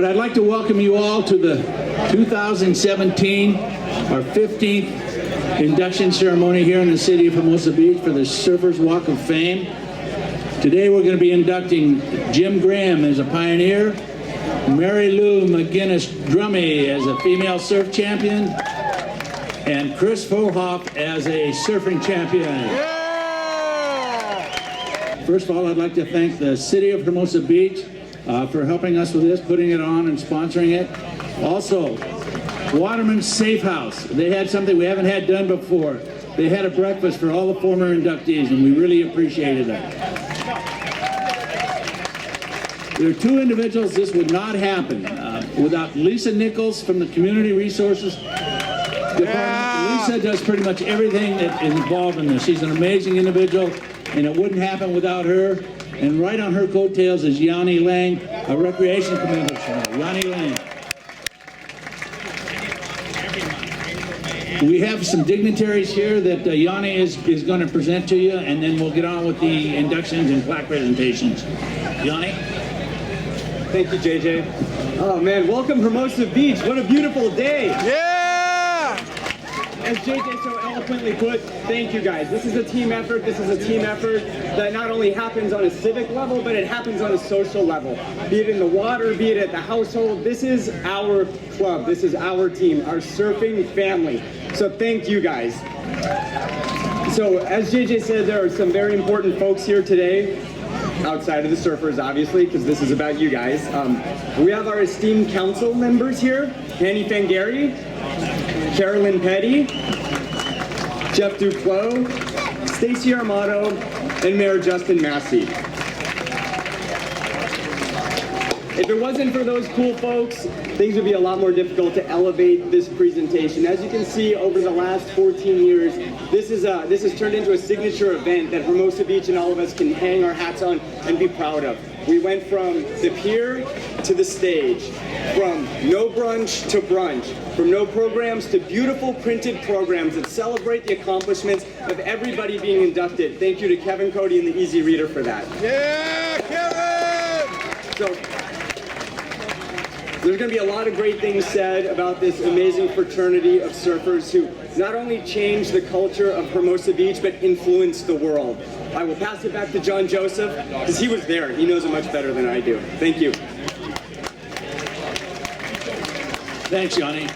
right, I'd like to welcome you all to the 2017, our 15th induction ceremony here in the city of Hermosa Beach for the Surfers Walk of Fame. Today we're going to be inducting Jim Graham as a pioneer, Mary Lou McGinnis-Drummy as a female surf champion, and Chris Frohoff as a surfing champion. Yeah! First of all, I'd like to thank the city of Hermosa Beach for helping us with this, putting it on and sponsoring it. Also, Waterman's Safe House. They had something we haven't had done before. They had a breakfast for all the former inductees, and we really appreciated it. There are two individuals this would not happen without Lisa Nichols from the Community Resources Department. Yeah. Lisa does pretty much everything that is involved in this. She's an amazing individual, and it wouldn't happen without her. And right on her coattails is Yanni Lang, a recreation commissioner. Yanni Lang. We have some dignitaries here that Yanni is going to present to you, and then we'll get on with the inductions and plaque presentations. Yanni? Thank you, JJ. Oh man, welcome Hermosa Beach. What a beautiful day. Yeah! As JJ so eloquently put, thank you guys. This is a team effort. This is a team effort that not only happens on a civic level, but it happens on a social level. Be it in the water, be it at the household. This is our club. This is our team, our surfing family. So thank you guys. So as JJ said, there are some very important folks here today, outside of the surfers, obviously, because this is about you guys. We have our esteemed council members here, Hanny Fangari, Carolyn Petty, Jeff Duclos, Stacy Armato, and Mayor Justin Massey. If it wasn't for those cool folks, things would be a lot more difficult to elevate this presentation. As you can see, over the last 14 years, this has turned into a signature event that Hermosa Beach and all of us can hang our hats on and be proud of. We went from the pier to the stage, from no brunch to brunch, from no programs to beautiful printed programs that celebrate the accomplishments of everybody being inducted. Thank you to Kevin Cody and the Easy Reader for that. Yeah, Kevin! So, there's going to be a lot of great things said about this amazing fraternity of surfers who not only changed the culture of Hermosa Beach, but influenced the world. I will pass it back to John Joseph, because he was there. He knows it much better than I do. Thank you. Thanks, Yanni.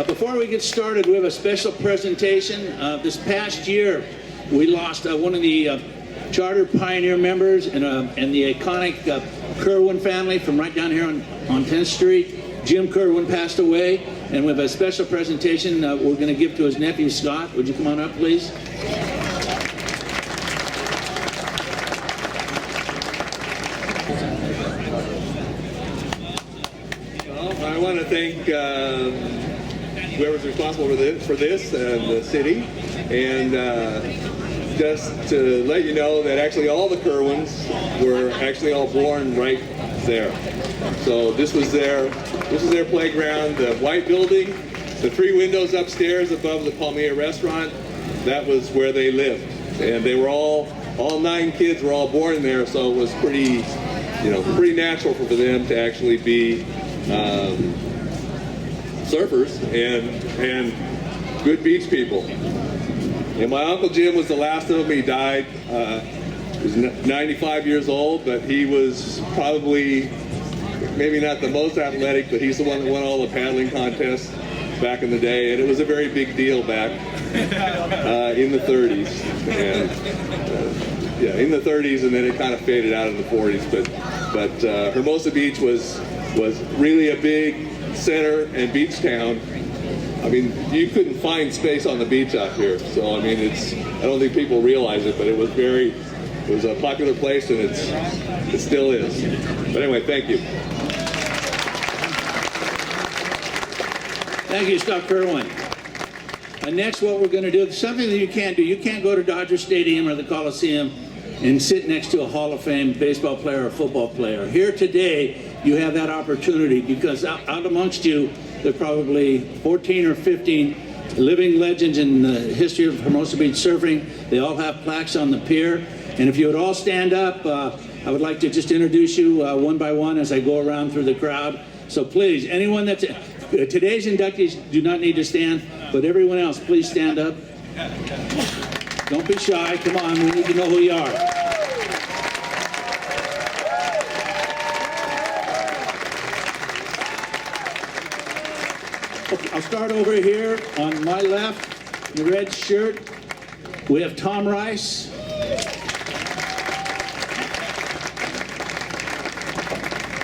Before we get started, we have a special presentation. This past year, we lost one of the charter pioneer members and the iconic Kerwin family from right down here on 10th Street. Jim Kerwin passed away, and we have a special presentation we're going to give to his nephew, Scott. Would you come on up, please? Well, I want to thank whoever's responsible for this and the city, and just to let you know that actually all the Kerwins were actually all born right there. So this was their playground. The white building, the 3 windows upstairs above the Palmilla restaurant, that was where they lived. And they were all 9 kids were all born there, so it was pretty natural for them to actually be surfers and good beach people. And my Uncle Jim was the last of them. He died. He was 95 years old, but he was probably maybe not the most athletic, but he's the one that won all the paddling contests back in the day, and it was a very big deal back in the 30s. And in the 30s, and then it kind of faded out in the 40s. But Hermosa Beach was really a big center and beach town. I mean, you couldn't find space on the beach out here. So, I mean, I don't think people realize it, but it was a popular place, and it still is. But anyway, thank you. Thank you, Scott Kerwin. Next, what we're going to do, something that you can't do. You can't go to Dodger Stadium or the Coliseum and sit next to a Hall of Fame baseball player or football player. Here today, you have that opportunity because out amongst you, there are probably 14 or 15 living legends in the history of Hermosa Beach surfing. They all have plaques on the pier. And if you would all stand up, I would like to just introduce you one by one as I go around through the crowd. So please, anyone that's, today's inductees do not need to stand, but everyone else, please stand up. Don't be shy, come on, we need to know who you are. Okay, I'll start over here on my left, the red shirt. We have Tom Rice.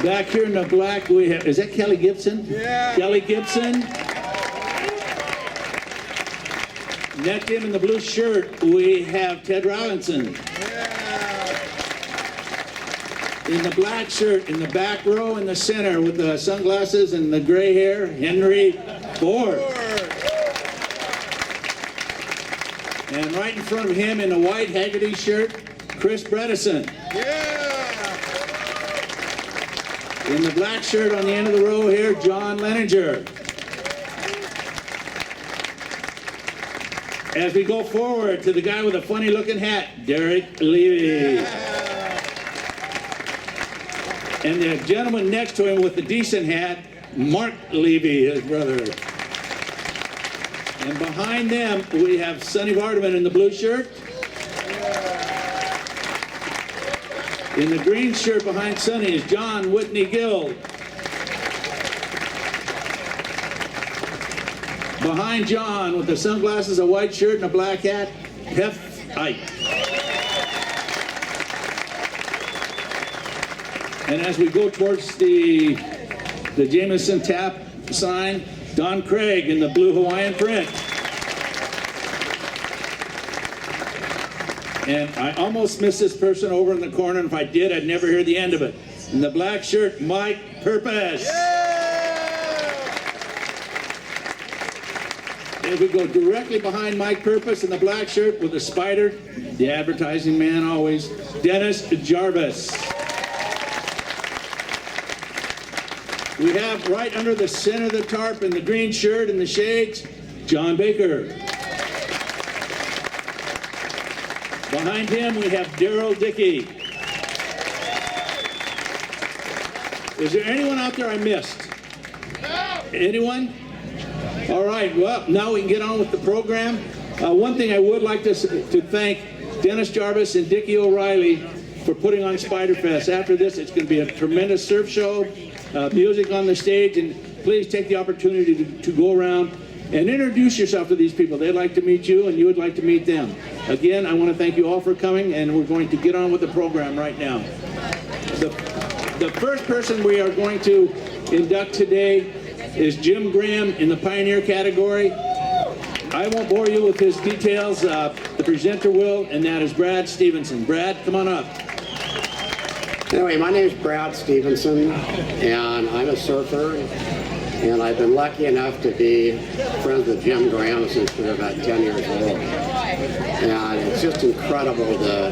Back here in the black, we have, is that Kelly Gibson? Yeah. Kelly Gibson. Next in the blue shirt, we have Ted Robinson. Yeah. In the black shirt, in the back row in the center with the sunglasses and the gray hair, Henry Ford. And right in front of him in a white Haggerty shirt, Chris Bredesen. Yeah. In the black shirt on the end of the row here, John Leninger. As we go forward to the guy with a funny looking hat, Derek Levy. And the gentleman next to him with the decent hat, Mark Levy, his brother. And behind them, we have Sonny Vardaman in the blue shirt. In the green shirt behind Sonny is John Whitney Gill. Behind John with the sunglasses, a white shirt, and a black hat, Hef Ike. And as we go towards the Jameson Tap sign, Don Craig in the blue Hawaiian print. And I almost missed this person over in the corner, and if I did, I'd never hear the end of it. In the black shirt, Mike Purpose. If we go directly behind Mike Purpose in the black shirt with the spider, the advertising man always, Dennis Jarvis. We have right under the center of the tarp in the green shirt and the shades, John Baker. Behind him, we have Daryl Dickey. Is there anyone out there I missed? Anyone? All right, well, now we can get on with the program. One thing I would like to thank Dennis Jarvis and Dickie O'Reilly for putting on Spiderfest. After this, it's going to be a tremendous surf show, music on the stage, and please take the opportunity to go around and introduce yourself to these people. They'd like to meet you, and you would like to meet them. Again, I want to thank you all for coming, and we're going to get on with the program right now. The first person we are going to induct today is Jim Graham in the Pioneer category. I won't bore you with his details. The presenter will, and that is Brad Stevenson. Brad, come on up. Anyway, my name is Brad Stevenson, and I'm a surfer, and I've been lucky enough to be friends with Jim Graham since we were about 10 years old. And it's just incredible to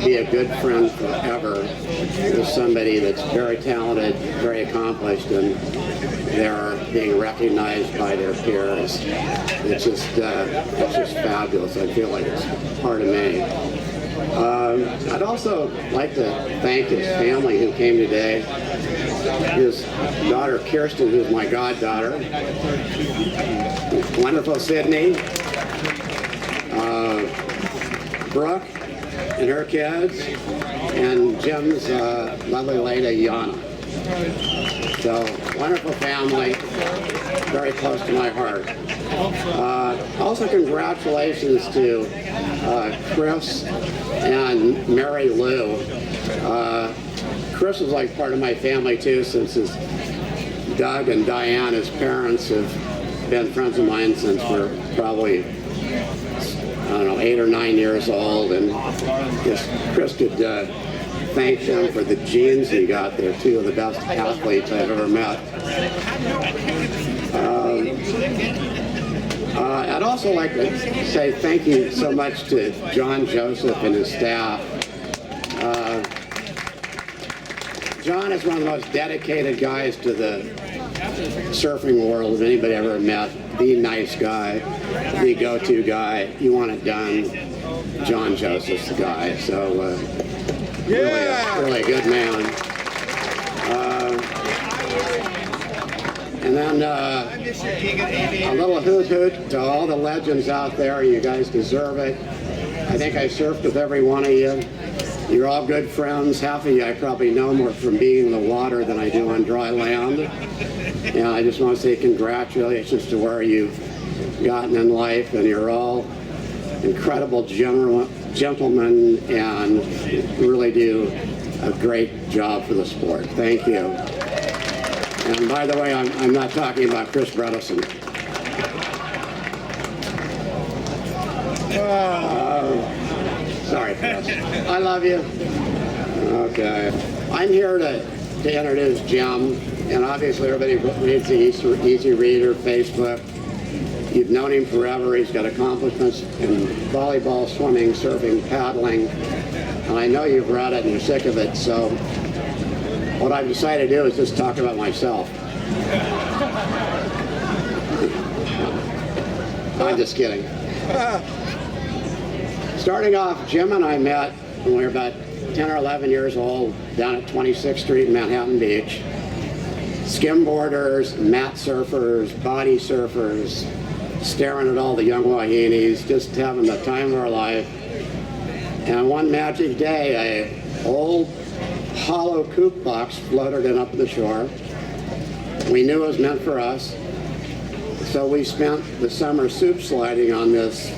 be a good friend forever with somebody that's very talented, very accomplished, and they're being recognized by their peers. It's just fabulous. I feel like it's part of me. I'd also like to thank his family who came today. His daughter Kirsten, who's my goddaughter, wonderful Sydney, Brooke and her kids, and Jim's lovely lady Yana. So, wonderful family, very close to my heart. Also, congratulations to Chris and Mary Lou. Chris is like part of my family too, since Doug and Diane, his parents, have been friends of mine since we're probably, I don't know, 8 or 9 years old, and just Chris could thank them for the genes he got. They're two of the best athletes I've ever met. I'd also like to say thank you so much to John Joseph and his staff. John is one of the most dedicated guys to the surfing world anybody ever met. The nice guy, the go-to guy. You want it done, John Joseph's the guy. So really a good man. And then a little hoot hoot to all the legends out there. You guys deserve it. I think I surfed with every one of you. You're all good friends. Half of you I probably know more from being in the water than I do on dry land. And I just want to say congratulations to where you've gotten in life, and you're all incredible gentlemen and really do a great job for the sport. Thank you. And by the way, I'm not talking about Chris Bredesen. Sorry, Chris. I love you. Okay. I'm here to introduce Jim, and obviously everybody reads the Easy Reader, Facebook. You've known him forever. He's got accomplishments in volleyball, swimming, surfing, paddling, and I know you've read it and you're sick of it, so what I've decided to do is just talk about myself. I'm just kidding. Starting off, Jim and I met when we were about 10 or 11 years old down at 26th Street in Manhattan Beach. Skimboarders, mat surfers, body surfers, staring at all the young wahinis, just having the time of our life. And one magic day, an old hollow kook box floated in up the shore. We knew it was meant for us, so we spent the summer soup sliding on this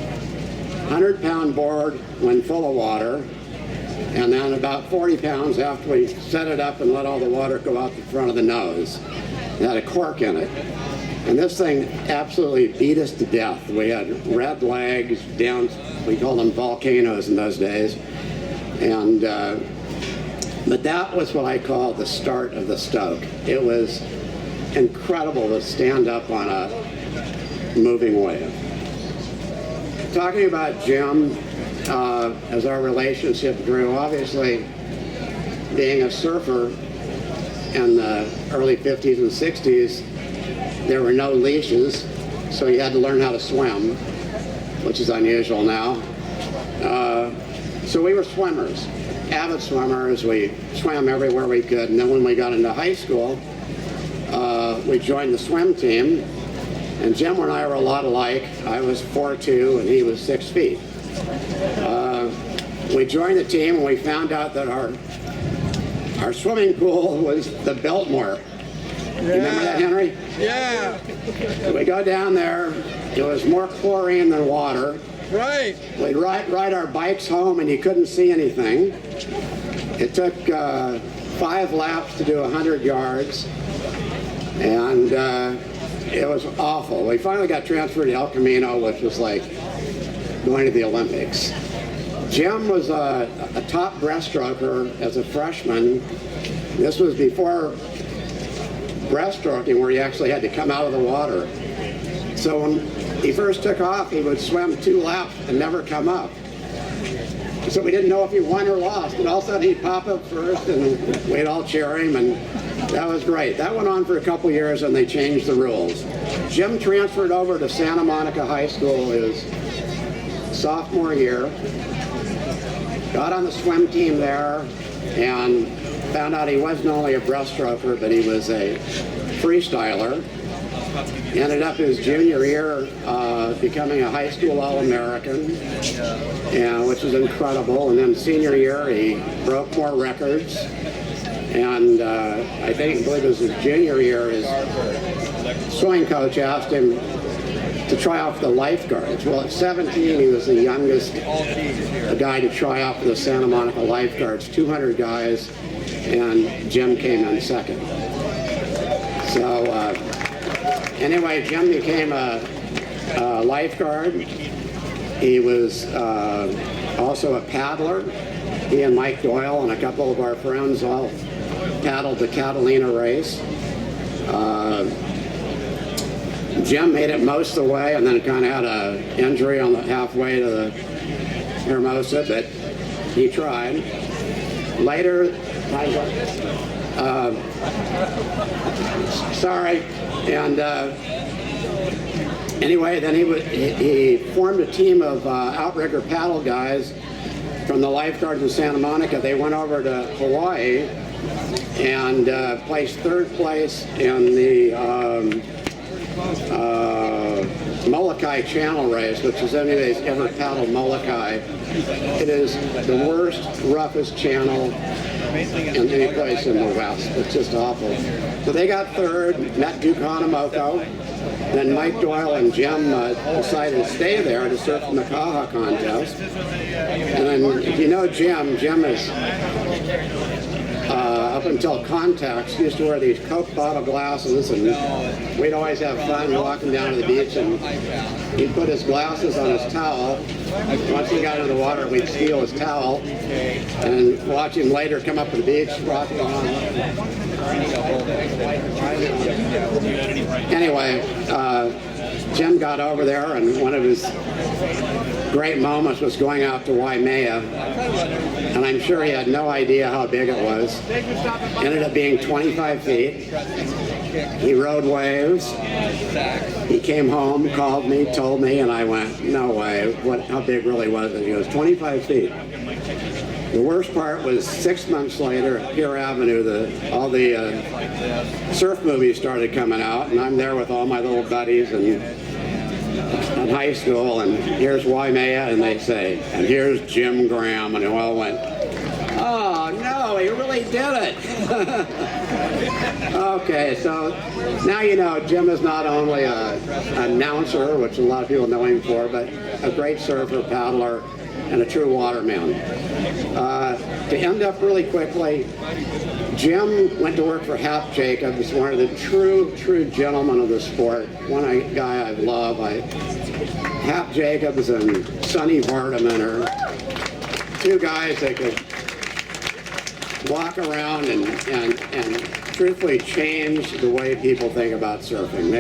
100-pound board when full of water, and then about 40 pounds after we set it up and let all the water go out the front of the nose. It had a cork in it. And this thing absolutely beat us to death. We had red legs down, we called them volcanoes in those days. And, but that was what I call the start of the stoke. It was incredible to stand up on a moving wave. Talking about Jim, as our relationship grew, obviously being a surfer in the early 50s and 60s, there were no leashes, so you had to learn how to swim, which is unusual now. So we were swimmers, avid swimmers. We swam everywhere we could, and then when we got into high school, we joined the swim team, and Jim and I were a lot alike. I was 4'2", and he was 6 feet. We joined the team, and we found out that our swimming pool was the Biltmore. You remember that, Henry? Yeah. We go down there, it was more chlorine than water. Right. We'd ride our bikes home and you couldn't see anything. It took 5 laps to do 100 yards, and it was awful. We finally got transferred to El Camino, which was like going to the Olympics. Jim was a top breaststroker as a freshman. This was before breaststroking, where he actually had to come out of the water. So when he first took off, he would swim 2 laps and never come up. So we didn't know if he won or lost, and all of a sudden he'd pop up first and we'd all cheer him, and that was great. That went on for a couple years and they changed the rules. Jim transferred over to Santa Monica High School his sophomore year, got on the swim team there, and found out he wasn't only a breaststroker, but he was a freestyler. Ended up his junior year becoming a high school All-American, which was incredible. And then senior year, he broke more records. And I believe it was his junior year, his swimming coach asked him to try out for the lifeguards. Well, at 17, he was the youngest guy to try out for the Santa Monica lifeguards, 200 guys. And Jim came in second. So anyway, Jim became a lifeguard. He was also a paddler. He and Mike Doyle and a couple of our friends all paddled the Catalina race. Jim made it most of the way and then kind of had an injury on the halfway to the Hermosa, but he tried. Later, sorry, and anyway, then he formed a team of outrigger paddle guys from the lifeguards in Santa Monica. They went over to Hawaii and placed third place in the Molokai Channel race, which is anybody's ever paddled Molokai. It is the worst, roughest channel in any place in the West. It's just awful. So they got third, met Duke Hanamoko. Then Mike Doyle and Jim decided to stay there to surf in the Kaha contest. And then, if you know Jim is up until contacts, used to wear these Coke bottle glasses, and we'd always have fun walking down to the beach, and he'd put his glasses on his towel. Once he got into the water, we'd steal his towel and watch him later come up to the beach, rocking on. Anyway, Jim got over there, and one of his great moments was going out to Waimea, and I'm sure he had no idea how big it was. Ended up being 25 feet. He rode waves. He came home, called me, told me, and I went, no way, how big really was it? He goes, 25 feet. The worst part was 6 months later at Pier Avenue, all the surf movies started coming out, and I'm there with all my little buddies in high school, and here's Waimea, and they say, and here's Jim Graham, and we all went, oh no, he really did it. Okay, so now you know Jim is not only an announcer, which a lot of people know him for, but a great surfer, paddler, and a true waterman. To end up really quickly, Jim went to work for Hap Jacobs, one of the true gentlemen of the sport, one guy I love. Hap Jacobs and Sonny Vardaman are two guys that could walk around and truthfully change the way people think about surfing.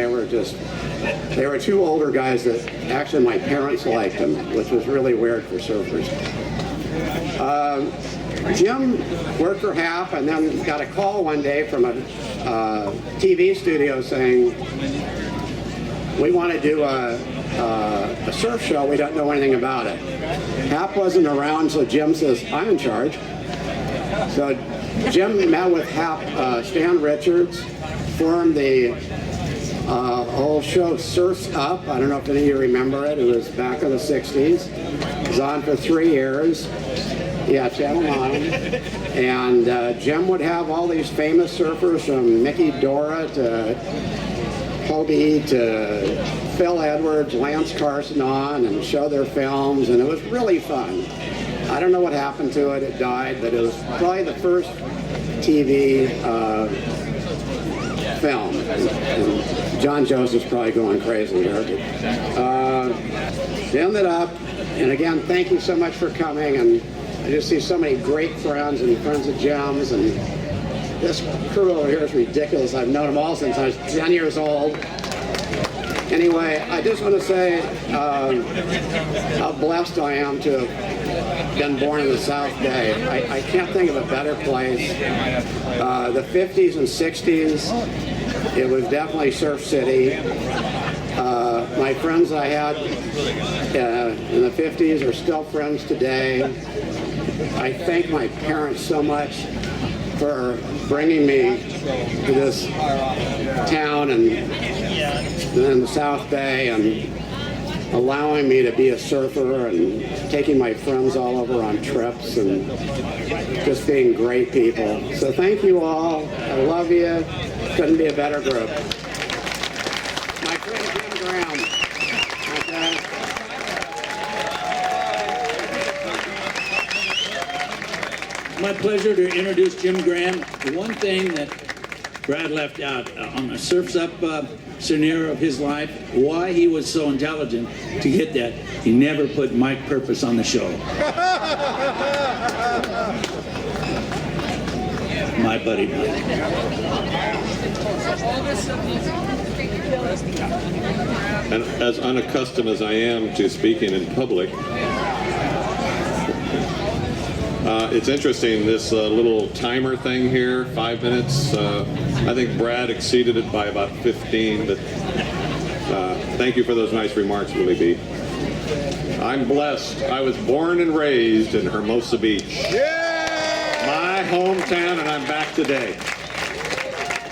They were two older guys that actually my parents liked them, which was really weird for surfers. Jim worked for Hap and then got a call one day from a TV studio saying, we want to do a surf show, we don't know anything about it. Hap wasn't around, so Jim says, I'm in charge. So Jim met with Hap, Stan Richards, formed the whole show Surf's Up. I don't know if any of you remember it. It was back in the 60s. It was on for 3 years. Yeah, Channel 9. And Jim would have all these famous surfers from Mickey Dora to Hobie to Phil Edwards, Lance Carson on and show their films, and it was really fun. I don't know what happened to it. It died, but it was probably the first TV film. And John Joseph's probably going crazy here. They ended up, and again, thank you so much for coming. And I just see so many great friends and friends of Jim's, and this crew over here is ridiculous. I've known them all since I was 10 years old. Anyway, I just want to say how blessed I am to have been born in the South Bay. I can't think of a better place. The 50s and 60s, it was definitely Surf City. My friends I had in the 50s are still friends today. I thank my parents so much for bringing me to this town and in the South Bay and allowing me to be a surfer and taking my friends all over on trips and just being great people. So thank you all. I love you. Couldn't be a better group. My friend Jim Graham. Okay. My pleasure to introduce Jim Graham. The one thing that Brad left out on the Surf's Up scenario of his life, why he was so intelligent to get that, he never put Mike Purpose on the show. My buddy Mike. And as unaccustomed as I am to speaking in public, it's interesting, this little timer thing here, 5 minutes. I think Brad exceeded it by about 15, but thank you for those nice remarks, Willie B. I'm blessed. I was born and raised in Hermosa Beach, my hometown, and I'm back today.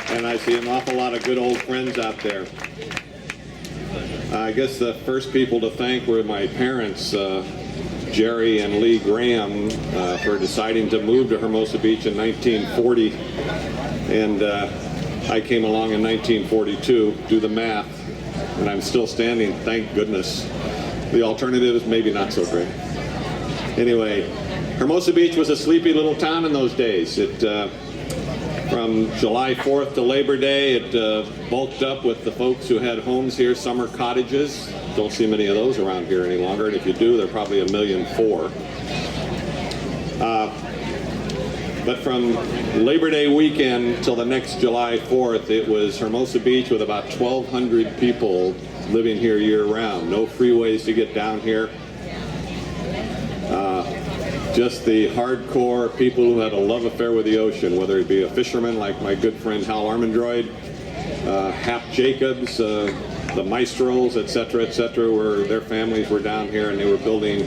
And I see an awful lot of good old friends out there. I guess the first people to thank were my parents, Jerry and Lee Graham, for deciding to move to Hermosa Beach in 1940. And I came along in 1942, do the math, and I'm still standing, thank goodness. The alternative is maybe not so great. Anyway, Hermosa Beach was a sleepy little town in those days. From July 4th to Labor Day, it bulked up with the folks who had homes here, summer cottages. Don't see many of those around here any longer, and if you do, they're probably 1.4 million. But from Labor Day weekend till the next July 4th, it was Hermosa Beach with about 1,200 people living here year-round. No freeways to get down here. Just the hardcore people who had a love affair with the ocean, whether it be a fisherman like my good friend Hal Armandroid, Hap Jacobs, the Maestros, etc., where their families were down here, and they were building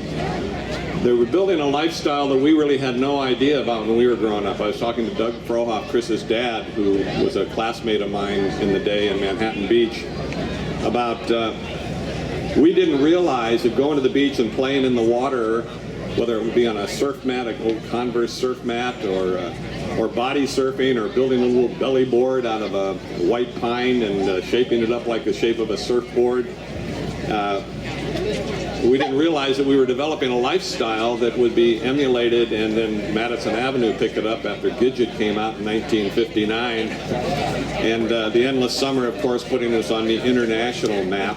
a lifestyle that we really had no idea about when we were growing up. I was talking to Doug Frohoff, Chris's dad, who was a classmate of mine in the day in Manhattan Beach, about we didn't realize that going to the beach and playing in the water, whether it would be on a surf mat, an old Converse surf mat, or body surfing, or building a little belly board out of a white pine and shaping it up like the shape of a surfboard. We didn't realize that we were developing a lifestyle that would be emulated, and then Madison Avenue picked it up after Gidget came out in 1959. And the Endless Summer, of course, putting us on the international map.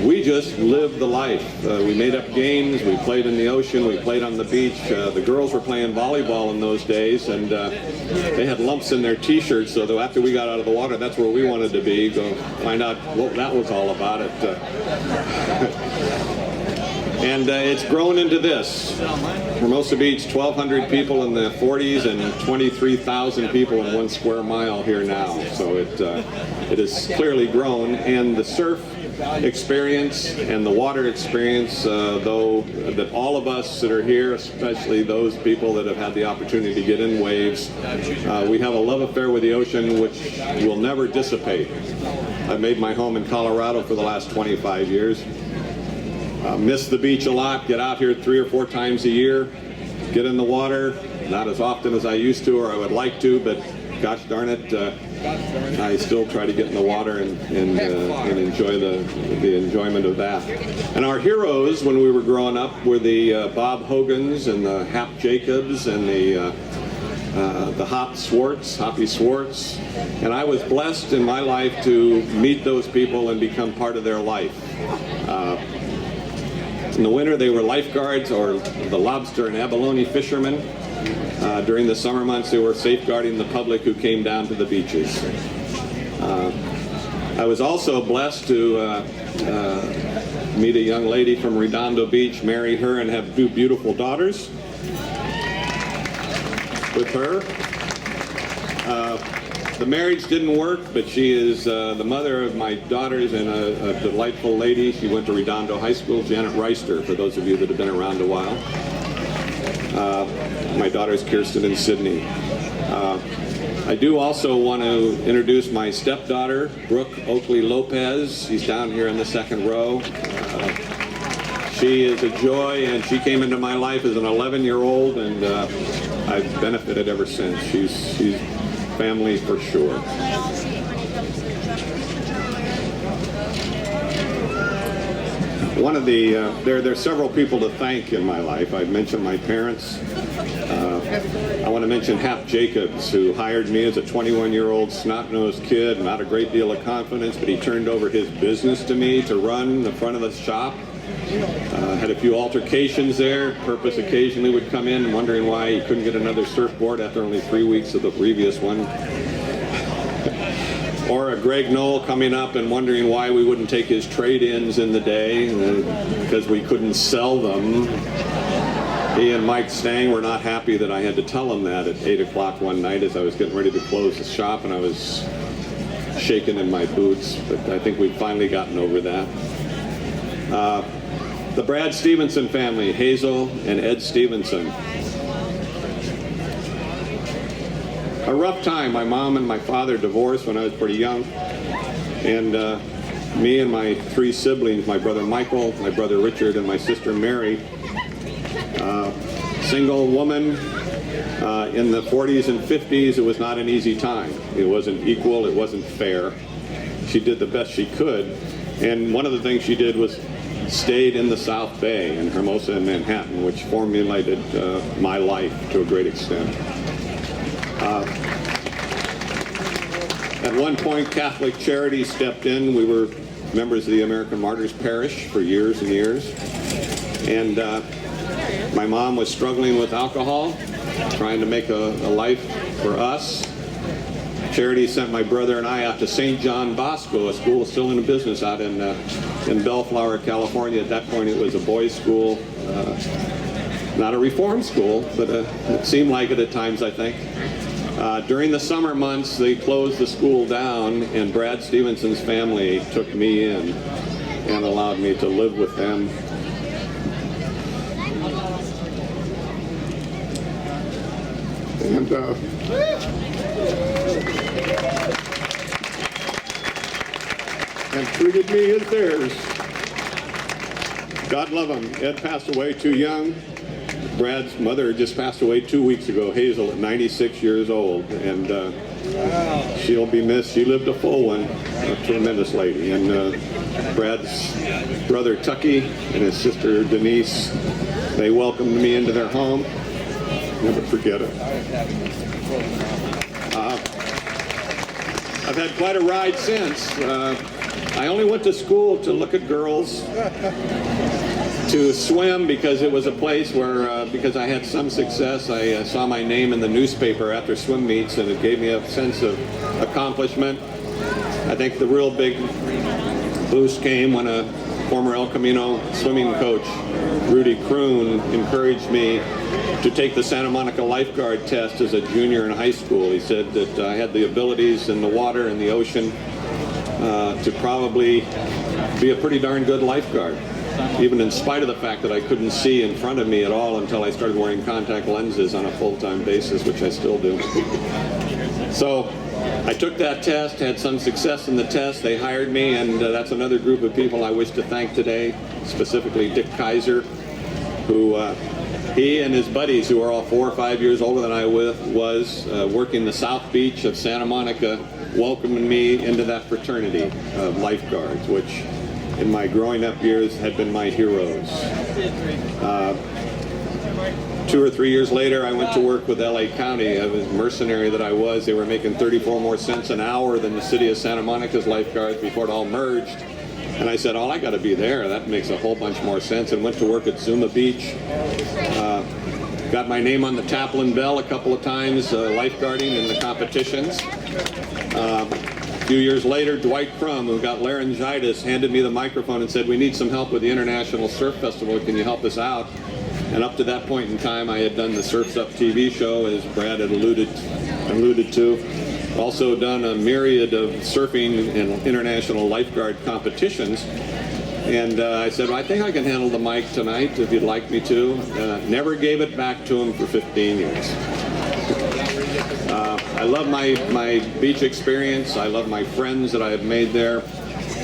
We just lived the life. We made up games, we played in the ocean, we played on the beach. The girls were playing volleyball in those days, and they had lumps in their t-shirts, so that after we got out of the water, that's where we wanted to be, go find out what that was all about. And it's grown into this. Hermosa Beach, 1,200 people in the 40s and 23,000 people in 1 square mile here now. So it has clearly grown, and the surf experience and the water experience, though, that all of us that are here, especially those people that have had the opportunity to get in waves, we have a love affair with the ocean which will never dissipate. I've made my home in Colorado for the last 25 years. Miss the beach a lot, get out here 3 or 4 times a year, get in the water, not as often as I used to or I would like to, but gosh darn it, I still try to get in the water and enjoy the enjoyment of that. And our heroes when we were growing up were the Bob Hogans and the Hap Jacobs and the Hoppy Swartz. And I was blessed in my life to meet those people and become part of their life. In the winter, they were lifeguards or the lobster and abalone fishermen. During the summer months, they were safeguarding the public who came down to the beaches. I was also blessed to meet a young lady from Redondo Beach, marry her, and have 2 beautiful daughters with her. The marriage didn't work, but she is the mother of my daughters and a delightful lady. She went to Redondo High School, Janet Reister, for those of you that have been around a while. My daughters, Kirsten and Sydney. I do also want to introduce my stepdaughter, Brooke Oakley Lopez. She's down here in the 2nd row. She is a joy, and she came into my life as an 11-year-old, and I've benefited ever since. She's family for sure. One of the, there's several people to thank in my life. I've mentioned my parents. I want to mention Hap Jacobs, who hired me as a 21-year-old snot-nosed kid, not a great deal of confidence, but he turned over his business to me to run the front of the shop. Had a few altercations there. Purpose occasionally would come in wondering why he couldn't get another surfboard after only 3 weeks of the previous one. Or a Greg Knoll coming up and wondering why we wouldn't take his trade-ins in the day because we couldn't sell them. He and Mike Stang were not happy that I had to tell him that at 8 o'clock one night as I was getting ready to close the shop, and I was shaking in my boots, but I think we've finally gotten over that. The Brad Stevenson family, Hazel and Ed Stevenson. A rough time. My mom and my father divorced when I was pretty young. And me and my 3 siblings, my brother Michael, my brother Richard, and my sister Mary, single woman in the 40s and 50s, it was not an easy time. It wasn't equal, it wasn't fair. She did the best she could. And one of the things she did was stayed in the South Bay in Hermosa and Manhattan, which formulated my life to a great extent. At one point, Catholic Charities stepped in. We were members of the American Martyrs Parish for years and years. And my mom was struggling with alcohol, trying to make a life for us. Charity sent my brother and I out to St. John Bosco, a school still in business out in Bellflower, California. At that point, it was a boys' school, not a reform school, but it seemed like it at times, I think. During the summer months, they closed the school down, and Brad Stevenson's family took me in and allowed me to live with them. And treated me as theirs. God love him. Ed passed away too young. Brad's mother just passed away 2 weeks ago, Hazel, at 96 years old, and she'll be missed. She lived a full one, a tremendous lady. And Brad's brother Tucky and his sister Denise, they welcomed me into their home. Never forget it. I've had quite a ride since. I only went to school to look at girls, to swim because it was a place where, because I had some success, I saw my name in the newspaper after swim meets, and it gave me a sense of accomplishment. I think the real big boost came when a former El Camino swimming coach, Rudy Kroon, encouraged me to take the Santa Monica lifeguard test as a junior in high school. He said that I had the abilities in the water and the ocean to probably be a pretty darn good lifeguard, even in spite of the fact that I couldn't see in front of me at all until I started wearing contact lenses on a full-time basis, which I still do. So I took that test, had some success in the test. They hired me, and that's another group of people I wish to thank today, specifically Dick Kaiser, who he and his buddies, who are all 4 or 5 years older than I was working the South Beach of Santa Monica, welcoming me into that fraternity of lifeguards, which in my growing up years had been my heroes. 2 or 3 years later, I went to work with LA County. I was a mercenary that I was. They were making 34 more cents an hour than the city of Santa Monica's lifeguards before it all merged. And I said, oh, I got to be there. That makes a whole bunch more sense. And went to work at Zuma Beach. Got my name on the Taplin Bell a couple of times, lifeguarding in the competitions. A few years later, Dwight Crum, who got laryngitis, handed me the microphone and said, we need some help with the International Surf Festival. Can you help us out? And up to that point in time, I had done the Surf's Up TV show, as Brad had alluded to. Also done a myriad of surfing and international lifeguard competitions. And I said, well, I think I can handle the mic tonight if you'd like me to. Never gave it back to him for 15 years. I love my beach experience. I love my friends that I have made there.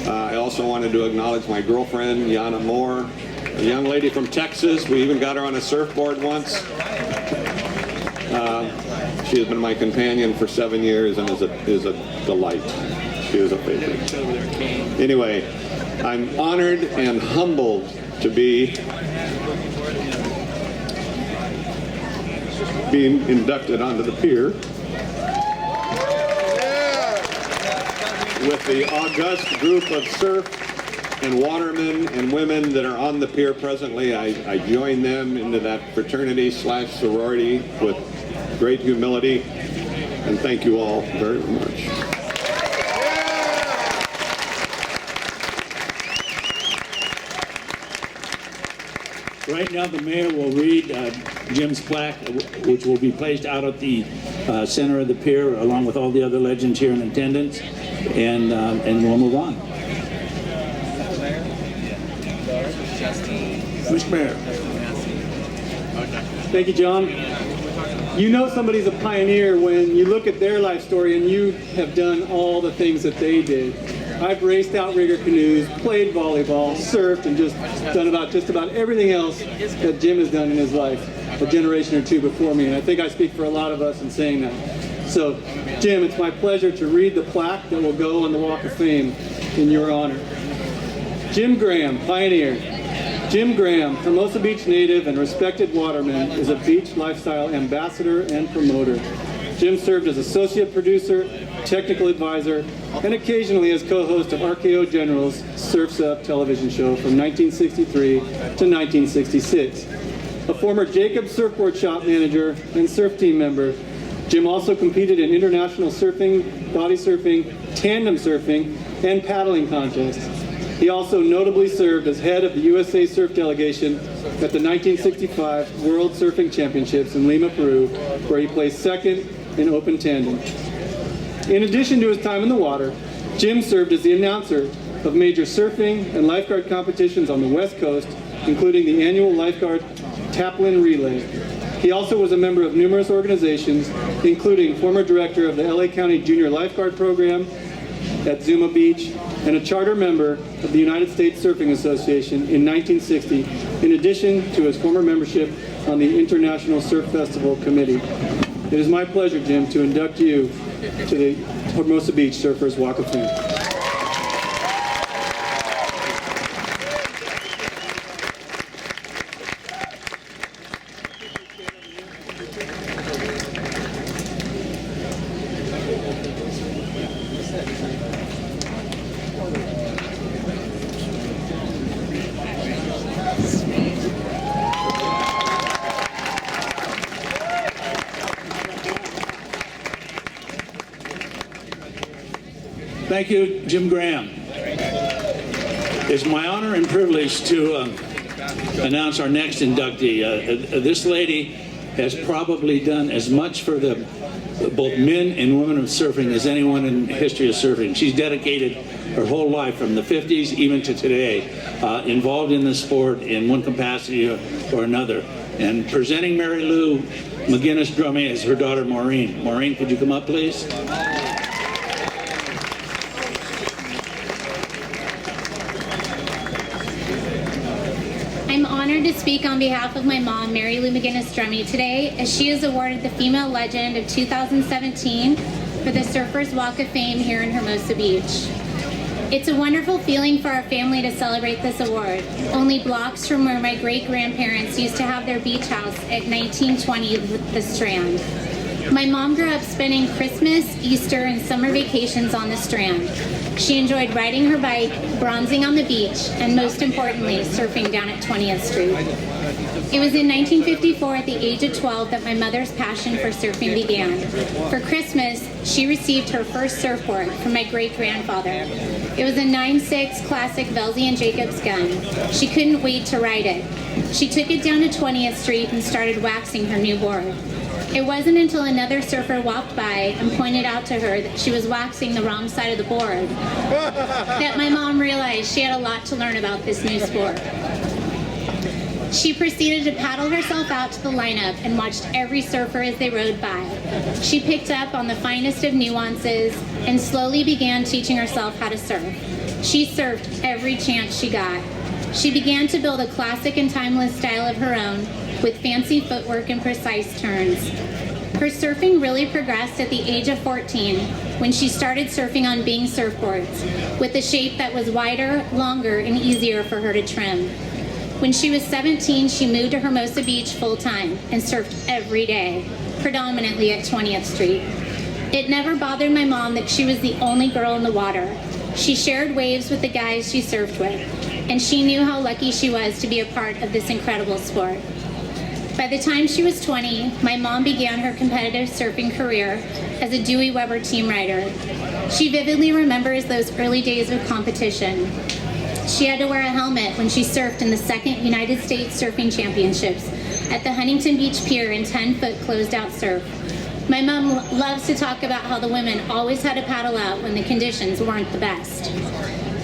I also wanted to acknowledge my girlfriend, Yana Moore, a young lady from Texas. We even got her on a surfboard once. She has been my companion for 7 years and is a delight. She is a favorite. Anyway, I'm honored and humbled to be being inducted onto the pier with the august group of surf and watermen and women that are on the pier presently. I join them into that fraternity/sorority with great humility, and thank you all very much. Right now, the mayor will read Jim's plaque, which will be placed out at the center of the pier, along with all the other legends here in attendance, and we'll move on. Mayor. Thank you, John. You know somebody's a pioneer when you look at their life story and you have done all the things that they did. I've raced outrigger canoes, played volleyball, surfed, and just about everything else that Jim has done in his life, a generation or two before me, and I think I speak for a lot of us in saying that. So, Jim, it's my pleasure to read the plaque that will go on the Walk of Fame in your honor. Jim Graham, pioneer. Jim Graham, Hermosa Beach native and respected waterman, is a beach lifestyle ambassador and promoter. Jim served as associate producer, technical advisor, and occasionally as co-host of RKO General's Surf's Up television show from 1963 to 1966. A former Jacobs surfboard shop manager and surf team member, Jim also competed in international surfing, body surfing, tandem surfing, and paddling contests. He also notably served as head of the USA Surf Delegation at the 1965 World Surfing Championships in Lima, Peru, where he placed second in open tandem. In addition to his time in the water, Jim served as the announcer of major surfing and lifeguard competitions on the West Coast, including the annual Lifeguard Taplin Relay. He also was a member of numerous organizations, including former director of the LA County Junior Lifeguard Program at Zuma Beach, and a charter member of the United States Surfing Association in 1960, in addition to his former membership on the International Surf Festival Committee. It is my pleasure, Jim, to induct you to the Hermosa Beach Surfers Walk of Fame. Thank you, Jim Graham. It's my honor and privilege to announce our next inductee. This lady has probably done as much for the both men and women of surfing as anyone in the history of surfing. She's dedicated her whole life from the 50s even to today, involved in the sport in one capacity or another. And presenting Mary Lou McGinnis-Drummy is her daughter Maureen. Maureen, could you come up, please? I'm honored to speak on behalf of my mom, Mary Lou McGinnis-Drummy, today, as she is awarded the Female Legend of 2017 for the Surfers Walk of Fame here in Hermosa Beach. It's a wonderful feeling for our family to celebrate this award, only blocks from where my great-grandparents used to have their beach house at 1920 The Strand. My mom grew up spending Christmas, Easter, and summer vacations on the Strand. She enjoyed riding her bike, bronzing on the beach, and most importantly, surfing down at 20th Street. It was in 1954 at the age of 12 that my mother's passion for surfing began. For Christmas, she received her first surfboard from my great-grandfather. It was a 9.6 classic Velzy & Jacobs gun. She couldn't wait to ride it. She took it down to 20th Street and started waxing her new board. It wasn't until another surfer walked by and pointed out to her that she was waxing the wrong side of the board that my mom realized she had a lot to learn about this new sport. She proceeded to paddle herself out to the lineup and watched every surfer as they rode by. She picked up on the finest of nuances and slowly began teaching herself how to surf. She surfed every chance she got. She began to build a classic and timeless style of her own with fancy footwork and precise turns. Her surfing really progressed at the age of 14 when she started surfing on Bing surfboards with a shape that was wider, longer, and easier for her to trim. When she was 17, she moved to Hermosa Beach full-time and surfed every day, predominantly at 20th Street. It never bothered my mom that she was the only girl in the water. She shared waves with the guys she surfed with, and she knew how lucky she was to be a part of this incredible sport. By the time she was 20, my mom began her competitive surfing career as a Dewey Weber team rider. She vividly remembers those early days of competition. She had to wear a helmet when she surfed in the second United States Surfing Championships at the Huntington Beach Pier in 10-foot closed-out surf. My mom loves to talk about how the women always had to paddle out when the conditions weren't the best.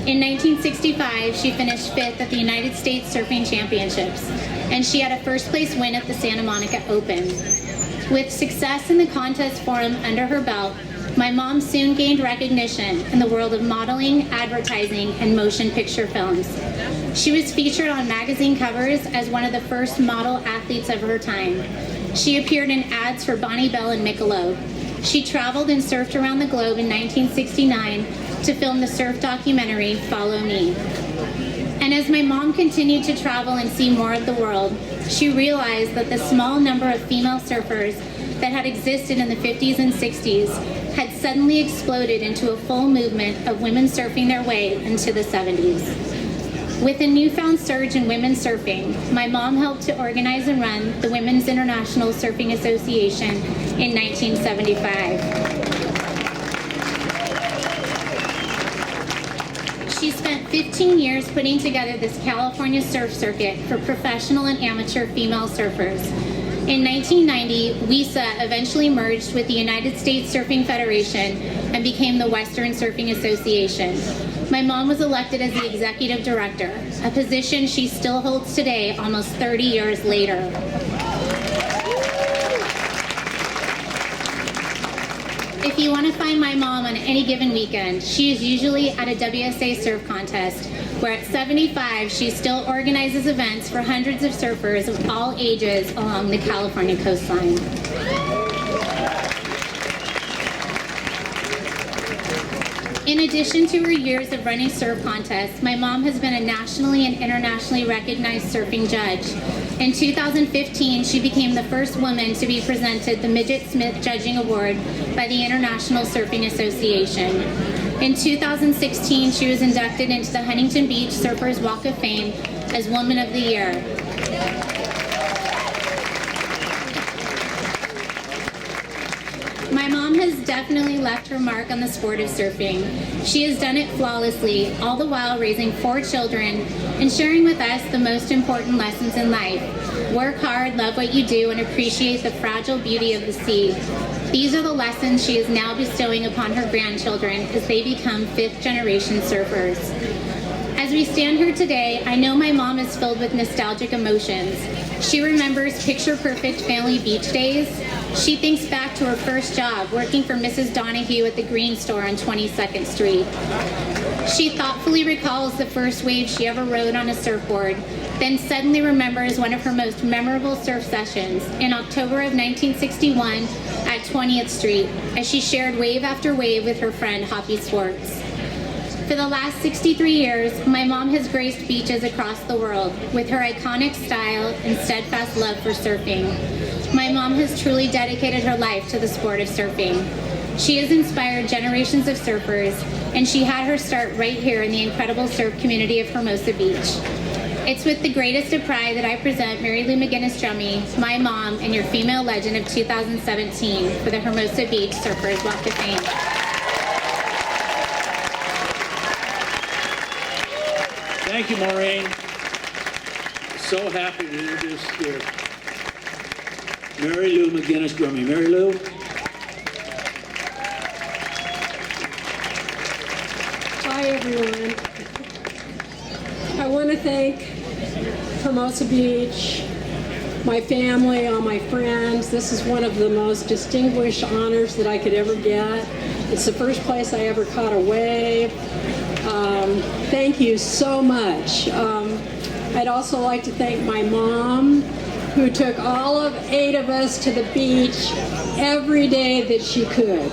In 1965, she finished 5th at the United States Surfing Championships, and she had a first-place win at the Santa Monica Open. With success in the contest forum under her belt, my mom soon gained recognition in the world of modeling, advertising, and motion picture films. She was featured on magazine covers as one of the first model athletes of her time. She appeared in ads for Bonnie Bell and Michelob. She traveled and surfed around the globe in 1969 to film the surf documentary, Follow Me. And as my mom continued to travel and see more of the world, she realized that the small number of female surfers that had existed in the 50s and 60s had suddenly exploded into a full movement of women surfing their way into the 70s. With a newfound surge in women surfing, my mom helped to organize and run the Women's International Surfing Association in 1975. She spent 15 years putting together this California surf circuit for professional and amateur female surfers. In 1990, WISA eventually merged with the United States Surfing Federation and became the Western Surfing Association. My mom was elected as the executive director, a position she still holds today, almost 30 years later. If you want to find my mom on any given weekend, she is usually at a WSA surf contest, where at 75, she still organizes events for hundreds of surfers of all ages along the California coastline. In addition to her years of running surf contests, my mom has been a nationally and internationally recognized surfing judge. In 2015, she became the first woman to be presented the Midget Smith Judging Award by the International Surfing Association. In 2016, she was inducted into the Huntington Beach Surfers Walk of Fame as Woman of the Year. My mom has definitely left her mark on the sport of surfing. She has done it flawlessly, all the while raising 4 children and sharing with us the most important lessons in life. Work hard, love what you do, and appreciate the fragile beauty of the sea. These are the lessons she is now bestowing upon her grandchildren as they become 5th-generation surfers. As we stand here today, I know my mom is filled with nostalgic emotions. She remembers picture-perfect family beach days. She thinks back to her first job, working for Mrs. Donahue at the Green Store on 22nd Street. She thoughtfully recalls the first wave she ever rode on a surfboard, then suddenly remembers one of her most memorable surf sessions in October of 1961 at 20th Street, as she shared wave after wave with her friend Hoppy Swartz. For the last 63 years, my mom has graced beaches across the world with her iconic style and steadfast love for surfing. My mom has truly dedicated her life to the sport of surfing. She has inspired generations of surfers, and she had her start right here in the incredible surf community of Hermosa Beach. It's with the greatest of pride that I present Mary Lou McGinnis-Drummy, my mom, and your female legend of 2017 for the Hermosa Beach Surfers Walk of Fame. Thank you, Maureen. So happy to introduce here Mary Lou McGinnis-Drummy. Mary Lou. Hi, everyone. I want to thank Hermosa Beach, my family, all my friends. This is one of the most distinguished honors that I could ever get. It's the first place I ever caught a wave. Thank you so much. I'd also like to thank my mom, who took all of 8 of us to the beach every day that she could.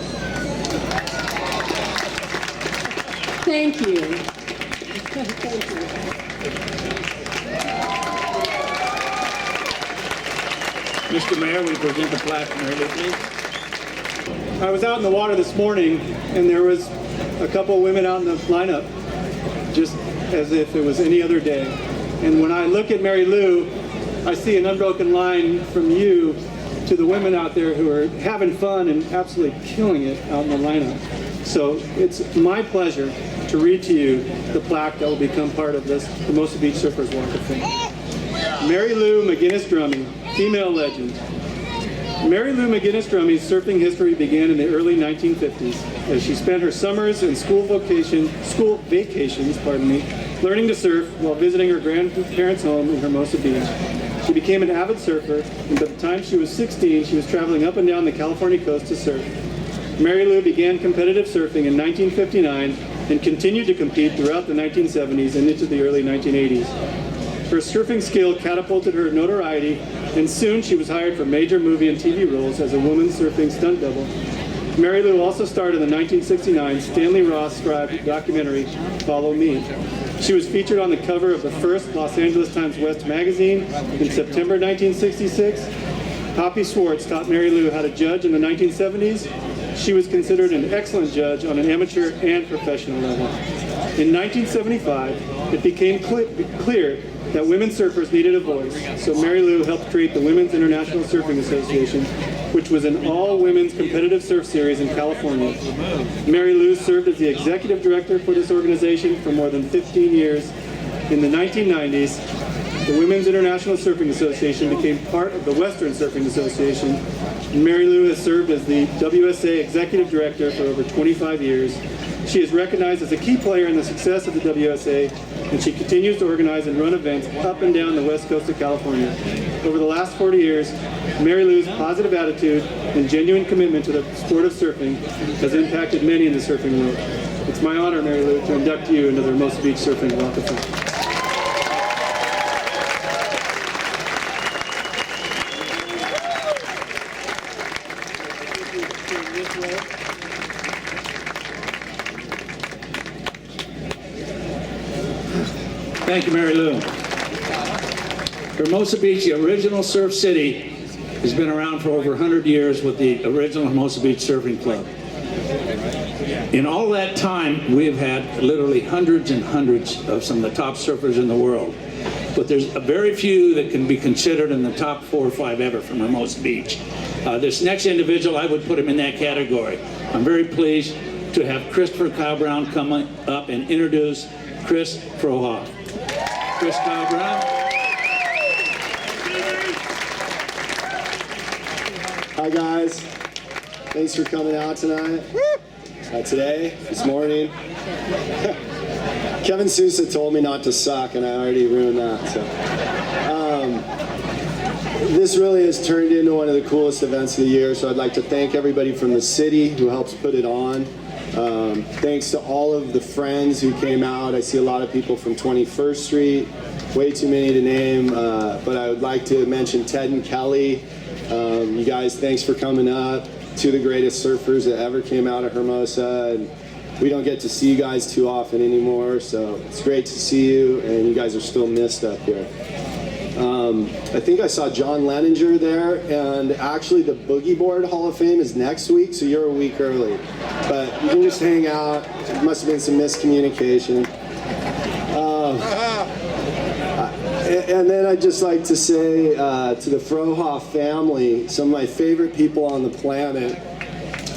Thank you. Thank you. Mr. Mayor, we present the plaque to Mary Lou, please. I was out in the water this morning, and there was a couple of women out in the lineup, just as if it was any other day. And when I look at Mary Lou, I see an unbroken line from you to the women out there who are having fun and absolutely killing it out in the lineup. So it's my pleasure to read to you the plaque that will become part of this Hermosa Beach Surfers Walk of Fame. Mary Lou McGinnis-Drummy, female legend. Mary Lou McGinnis-Drummy's surfing history began in the early 1950s as she spent her summers and school vacations, learning to surf while visiting her grandparents' home in Hermosa Beach. She became an avid surfer, and by the time she was 16, she was traveling up and down the California coast to surf. Mary Lou began competitive surfing in 1959 and continued to compete throughout the 1970s and into the early 1980s. Her surfing skill catapulted her notoriety, and soon she was hired for major movie and TV roles as a woman surfing stunt double. Mary Lou also starred in the 1969 Stanley Ross-scribed documentary, Follow Me. She was featured on the cover of the first Los Angeles Times West magazine in September 1966. Poppy Schwartz taught Mary Lou how to judge in the 1970s. She was considered an excellent judge on an amateur and professional level. In 1975, it became clear that women surfers needed a voice, so Mary Lou helped create the Women's International Surfing Association, which was an all-women's competitive surf series in California. Mary Lou served as the executive director for this organization for more than 15 years. In the 1990s, the Women's International Surfing Association became part of the Western Surfing Association, and Mary Lou has served as the WSA executive director for over 25 years. She is recognized as a key player in the success of the WSA, and she continues to organize and run events up and down the west coast of California. Over the last 40 years, Mary Lou's positive attitude and genuine commitment to the sport of surfing has impacted many in the surfing world. It's my honor, Mary Lou, to induct you into the Hermosa Beach Surfing Walk of Fame. Thank you, Mary Lou. Hermosa Beach, the original surf city, has been around for over 100 years with the original Hermosa Beach Surfing Club. In all that time, we have had literally hundreds and hundreds of some of the top surfers in the world. But there's a very few that can be considered in the top 4 or 5 ever from Hermosa Beach. This next individual, I would put him in that category. I'm very pleased to have Christopher Kyle Brown come up and introduce Chris Frohoff. Chris Kyle Brown. Hi guys, thanks for coming out tonight. Today, this morning. Kevin Sousa told me not to suck, and I already ruined that. So, this really has turned into one of the coolest events of the year. So I'd like to thank everybody from the city who helps put it on. Thanks to all of the friends who came out. I see a lot of people from 21st Street, way too many to name, but I would like to mention Ted and Kelly. You guys, thanks for coming up. 2 of the greatest surfers that ever came out of Hermosa, and we don't get to see you guys too often anymore, so it's great to see you, and you guys are still missed up here. I think I saw John Leninger there, and actually the Boogie Board Hall of Fame is next week, so you're a week early. But you can just hang out. There must have been some miscommunication. And then I'd just like to say to the Frohoff family, some of my favorite people on the planet.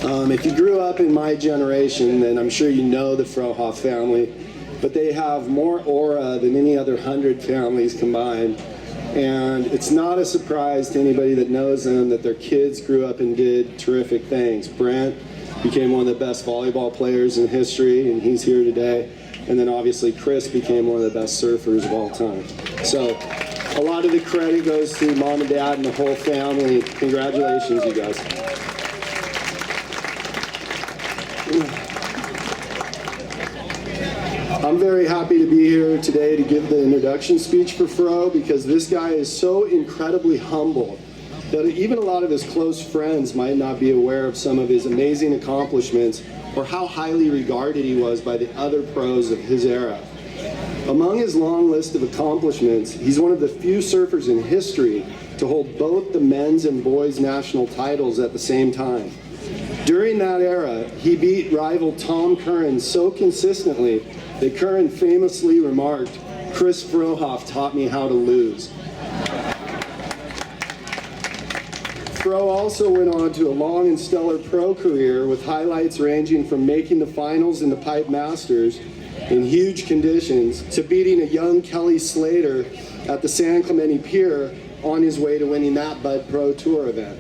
If you grew up in my generation, then I'm sure you know the Frohoff family, but they have more aura than any other 100 families combined. And it's not a surprise to anybody that knows them that their kids grew up and did terrific things. Brent became one of the best volleyball players in history, and he's here today. And then obviously Chris became one of the best surfers of all time. So a lot of the credit goes to mom and dad and the whole family. Congratulations, you guys. I'm very happy to be here today to give the introduction speech for Fro, because this guy is so incredibly humble that even a lot of his close friends might not be aware of some of his amazing accomplishments or how highly regarded he was by the other pros of his era. Among his long list of accomplishments, he's one of the few surfers in history to hold both the men's and boys' national titles at the same time. During that era, he beat rival Tom Curran so consistently that Curran famously remarked, "Chris Frohoff taught me how to lose." Fro also went on to a long and stellar pro career with highlights ranging from making the finals in the Pipe Masters in huge conditions to beating a young Kelly Slater at the San Clemente Pier on his way to winning that Bud Pro Tour event.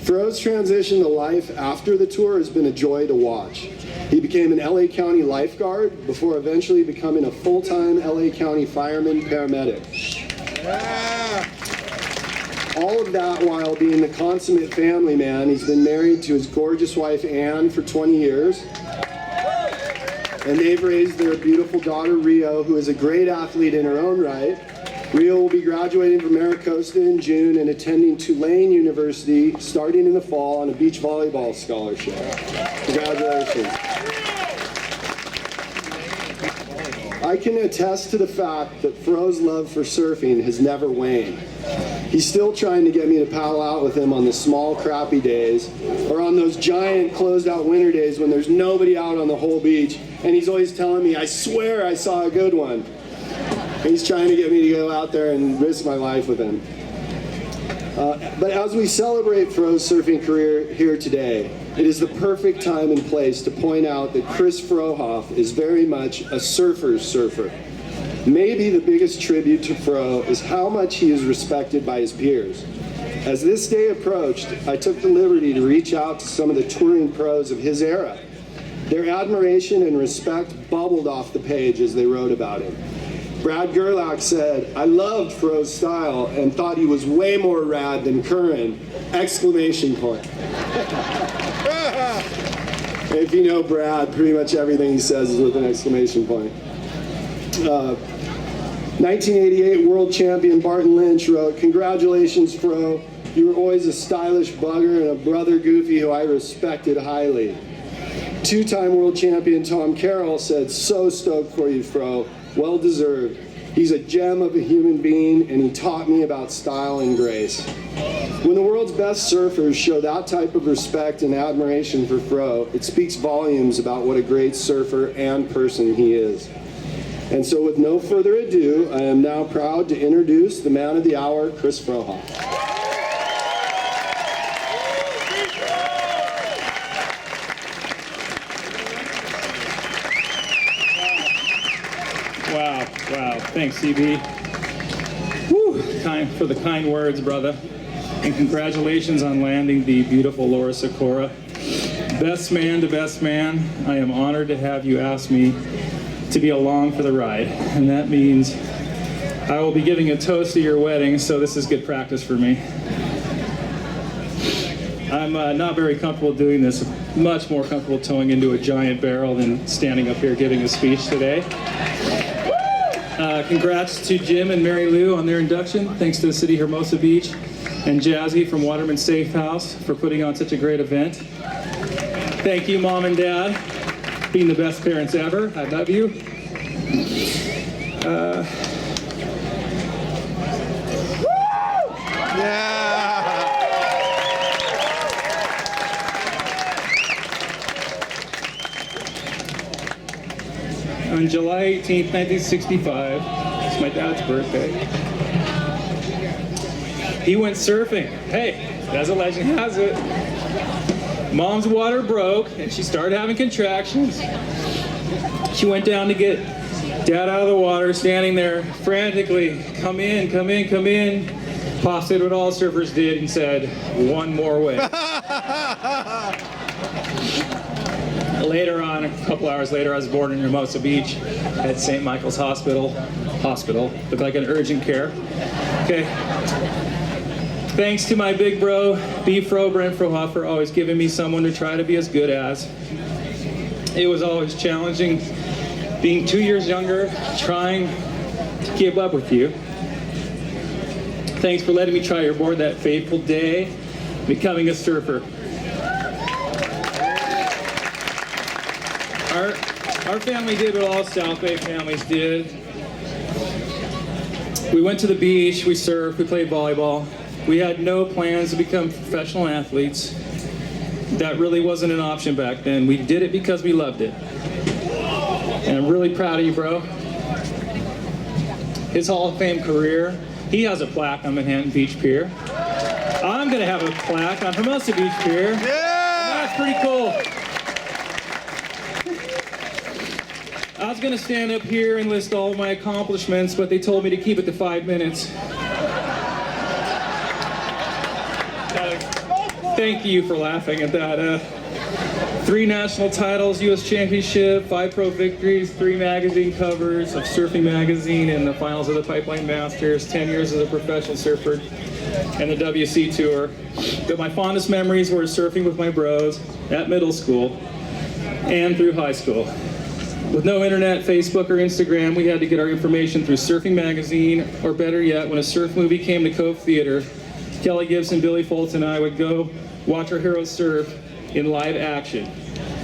Fro's transition to life after the tour has been a joy to watch. He became an LA County lifeguard before eventually becoming a full-time LA County fireman paramedic. All of that while being the consummate family man. He's been married to his gorgeous wife Ann for 20 years. And they've raised their beautiful daughter Rio, who is a great athlete in her own right. Rio will be graduating from Maricosta in June and attending Tulane University starting in the fall on a beach volleyball scholarship. Congratulations. I can attest to the fact that Fro's love for surfing has never waned. He's still trying to get me to paddle out with him on the small, crappy days, or on those giant, closed-out winter days when there's nobody out on the whole beach, and he's always telling me, I swear I saw a good one. He's trying to get me to go out there and risk my life with him. But as we celebrate Fro's surfing career here today, it is the perfect time and place to point out that Chris Frohoff is very much a surfer's surfer. Maybe the biggest tribute to Fro is how much he is respected by his peers. As this day approached, I took the liberty to reach out to some of the touring pros of his era. Their admiration and respect bubbled off the page as they wrote about him. Brad Gerlach said, I loved Fro's style and thought he was way more rad than Curran! Exclamation point. If you know Brad, pretty much everything he says is with an exclamation point. 1988 world champion Barton Lynch wrote, congratulations, Fro. You were always a stylish bugger and a brother goofy who I respected highly. Two-time world champion Tom Carroll said, so stoked for you, Fro. Well deserved. He's a gem of a human being, and he taught me about style and grace. When the world's best surfers show that type of respect and admiration for Fro, it speaks volumes about what a great surfer and person he is. And so with no further ado, I am now proud to introduce the man of the hour, Chris Frohoff. Wow. Thanks, CB. Whew, time for the kind words, brother. And congratulations on landing the beautiful Laura Sikora. Best man to best man, I am honored to have you ask me to be along for the ride. And that means I will be giving a toast to your wedding, so this is good practice for me. I'm not very comfortable doing this. Much more comfortable towing into a giant barrel than standing up here giving a speech today. Congrats to Jim and Mary Lou on their induction. Thanks to the City of Hermosa Beach and Jazzy from Waterman Safe House for putting on such a great event. Thank you, Mom and Dad, being the best parents ever. I love you. On July 18th, 1965, it's my dad's birthday, he went surfing. Hey, as a legend has it, Mom's water broke and she started having contractions. She went down to get Dad out of the water, standing there frantically, come in, come in, come in. Pops did what all surfers did and said, one more way. Later on, a couple hours later, I was born in Hermosa Beach at St. Michael's Hospital. Looked like an urgent care. Okay. Thanks to my big bro, B. Fro, Brent Frohoff, for always giving me someone to try to be as good as. It was always challenging being 2 years younger, trying to keep up with you. Thanks for letting me try your board that fateful day, becoming a surfer. Our family did what all South Bay families did. We went to the beach, we surfed, we played volleyball. We had no plans to become professional athletes. That really wasn't an option back then. We did it because we loved it. And I'm really proud of you, bro. His Hall of Fame career, he has a plaque on Manhattan Beach Pier. I'm gonna have a plaque on Hermosa Beach Pier. Yeah! That's pretty cool. I was gonna stand up here and list all of my accomplishments, but they told me to keep it to 5 minutes. Thank you for laughing at that. 3 national titles, U.S. Championship, 5 pro victories, 3 magazine covers of Surfing Magazine in the finals of the Pipeline Masters, 10 years as a professional surfer, and the WC Tour. But my fondest memories were surfing with my bros at middle school and through high school. With no internet, Facebook, or Instagram, we had to get our information through Surfing Magazine, or better yet, when a surf movie came to Cove Theater, Kelly Gibson, Billy Foltz, and I would go watch our heroes surf in live action.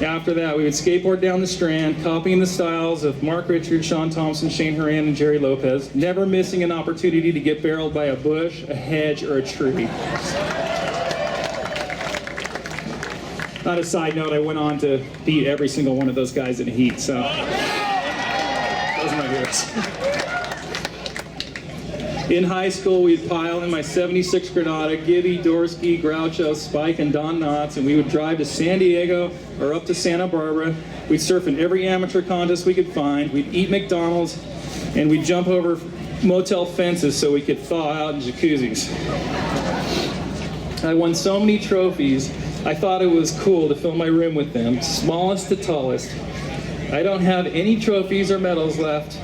After that, we would skateboard down the Strand, copying the styles of Mark Richards, Sean Thompson, Shane Horan, and Jerry Lopez, never missing an opportunity to get barreled by a bush, a hedge, or a tree. On a side note, I went on to beat every single one of those guys in a heat, so those are my heroes. In high school, we'd pile in my 76 Granada, Gibby, Dorsky, Groucho, Spike, and Don Knotts, and we would drive to San Diego or up to Santa Barbara. We'd surf in every amateur contest we could find. We'd eat McDonald's, and we'd jump over motel fences so we could thaw out in jacuzzis. I won so many trophies, I thought it was cool to fill my room with them, smallest to tallest. I don't have any trophies or medals left.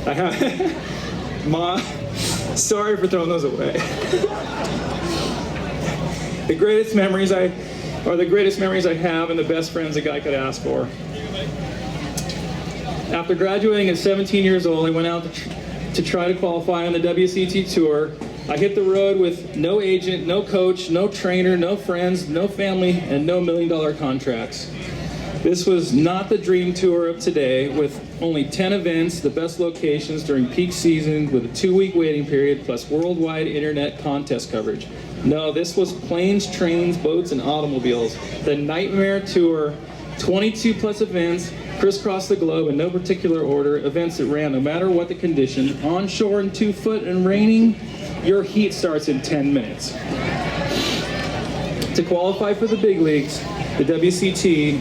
I have... Ma, sorry for throwing those away. The greatest memories I have and the best friends a guy could ask for. After graduating at 17 years old, I went out to try to qualify on the WCT Tour. I hit the road with no agent, no coach, no trainer, no friends, no family, and no $1 million contracts. This was not the dream tour of today, with only 10 events, the best locations during peak season, with a 2-week waiting period, plus worldwide internet contest coverage. No, this was planes, trains, boats, and automobiles. The Nightmare Tour, 22 plus events, crisscross the globe in no particular order, events that ran no matter what the condition, onshore in 2 foot and raining, your heat starts in 10 minutes. To qualify for the big leagues, the WCT,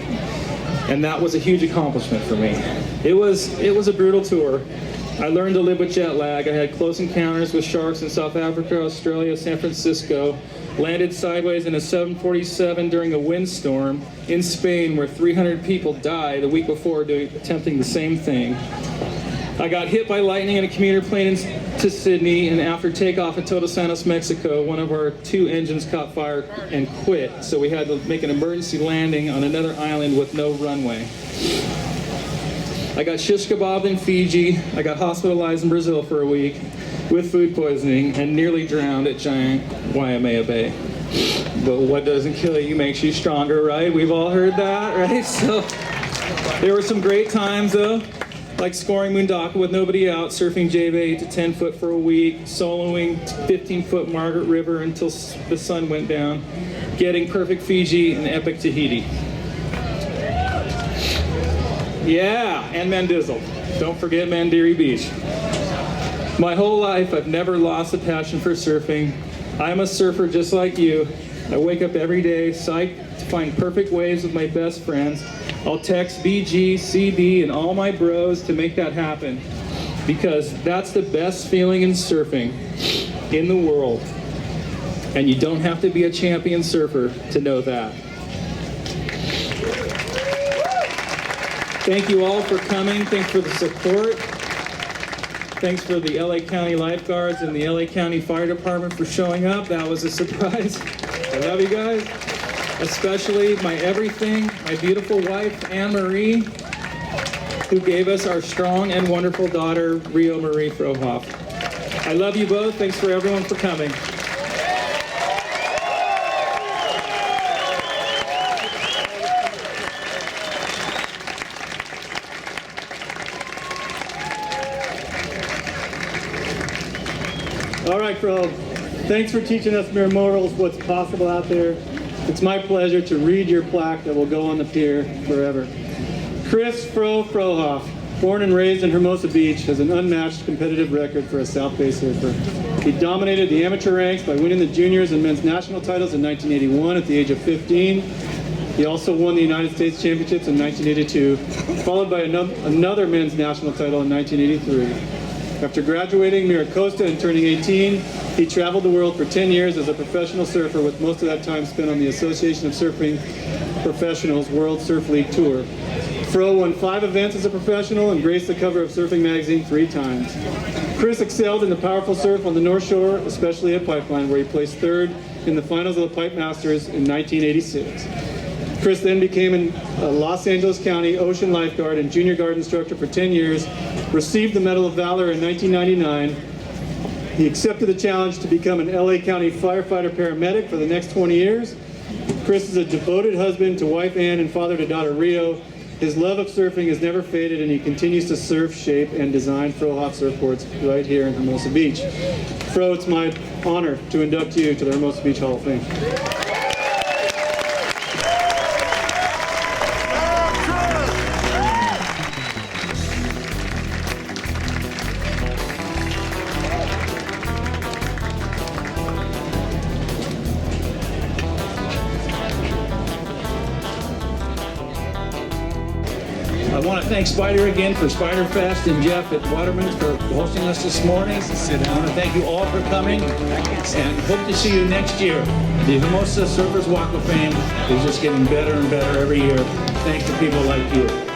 and that was a huge accomplishment for me. It was a brutal tour. I learned to live with jet lag. I had close encounters with sharks in South Africa, Australia, San Francisco, landed sideways in a 747 during a windstorm in Spain where 300 people died the week before attempting the same thing. I got hit by lightning in a commuter plane to Sydney, and after takeoff at Todos Santos, Mexico, one of our 2 engines caught fire and quit, so we had to make an emergency landing on another island with no runway. I got shish kebabbed in Fiji. I got hospitalized in Brazil for a week with food poisoning and nearly drowned at giant Waimea Bay. But what doesn't kill you makes you stronger, right? We've all heard that, right? So there were some great times, though, like scoring Mundaka with nobody out, surfing J-Bay to 10 foot for a week, soloing 15-foot Margaret River until the sun went down, getting perfect Fiji and epic Tahiti. Yeah, and Mandizzle. Don't forget Mandiri Beach. My whole life, I've never lost a passion for surfing. I'm a surfer just like you. I wake up every day psyched to find perfect waves with my best friends. I'll text BG, CB, and all my bros to make that happen, because that's the best feeling in surfing in the world. And you don't have to be a champion surfer to know that. Thank you all for coming. Thanks for the support. Thanks for the LA County Lifeguards and the LA County Fire Department for showing up. That was a surprise. I love you guys. Especially my everything, my beautiful wife, Anne Marie, who gave us our strong and wonderful daughter, Rio Marie Frohoff. I love you both. Thanks for everyone for coming. All right, Fro. Thanks for teaching us mere mortals what's possible out there. It's my pleasure to read your plaque that will go on the pier forever. Chris Frohoff, born and raised in Hermosa Beach, has an unmatched competitive record for a South Bay surfer. He dominated the amateur ranks by winning the juniors and men's national titles in 1981 at the age of 15. He also won the United States Championships in 1982, followed by another men's national title in 1983. After graduating Miracosta and turning 18, He traveled the world for 10 years as a professional surfer, with most of that time spent on the Association of Surfing Professionals World Surf League Tour. Fro won 5 events as a professional and graced the cover of Surfing Magazine 3 times. Chris excelled in the powerful surf on the North Shore, especially at Pipeline, where he placed 3rd in the finals of the Pipe Masters in 1986. Chris then became a Los Angeles County ocean lifeguard and junior guard instructor for 10 years, received the Medal of Valor in 1999. He accepted the challenge to become an LA County firefighter paramedic for the next 20 years. Chris is a devoted husband to wife Ann and father to daughter Rio. His love of surfing has never faded, and he continues to surf, shape, and design Frohoff surfboards right here in Hermosa Beach. Fro, it's my honor to induct you to the Hermosa Beach Hall of Fame. I want to thank Spider again for Spider Fest and Jeff at Waterman's for hosting us this morning. I want to thank you all for coming and hope to see you next year. The Hermosa Surfers Walk of Fame is just getting better and better every year thanks to people like you.